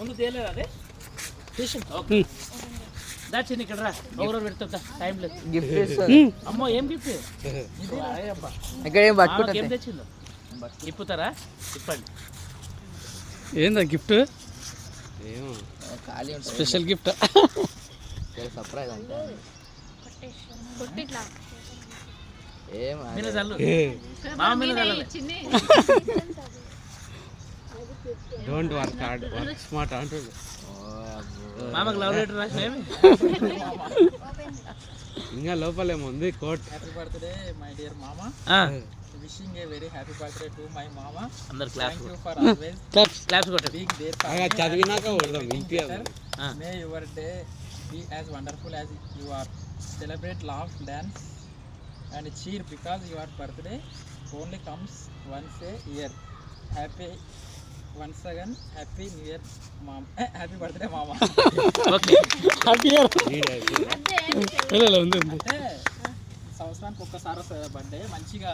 ముందు తేలేదు అదే ఓకే దాచిని ఇక్కడ రా ఎవరో పెడతా టైం లేదు గిఫ్ట్ అమ్మో ఏం గిఫ్ట్ ఇక్కడ ఏం పట్టుకుంటా ఏం తెచ్చిందో ఇప్పుతారా ఇప్పండి ఏందా గిఫ్ట్ ఖాళీ స్పెషల్ గిఫ్ట్ సర్ప్రైజ్ అంటే మీద చల్లు మామ మీద చల్లాలి don't work hard work smart అంటుంది మామకు లవ్ లెటర్ రాసినేమి ఇంకా లోపలేమో ఉంది quote. Happy birthday my dear మామా wishing a very happy birthday to my మామా అందరు class thank you for always class కొట్టండి బీయింగ్ దేర్ చదివినాక కొడదాం ఇంటియాలి. May your day be as wonderful as you are celebrate laugh dance and cheer because your birthday only comes once a year happy once again happy new year mom happy birthday మామా okay ఉంది అంటే సంవత్సరానికి ఒక్కసారి వస్తుంది birthday మంచిగా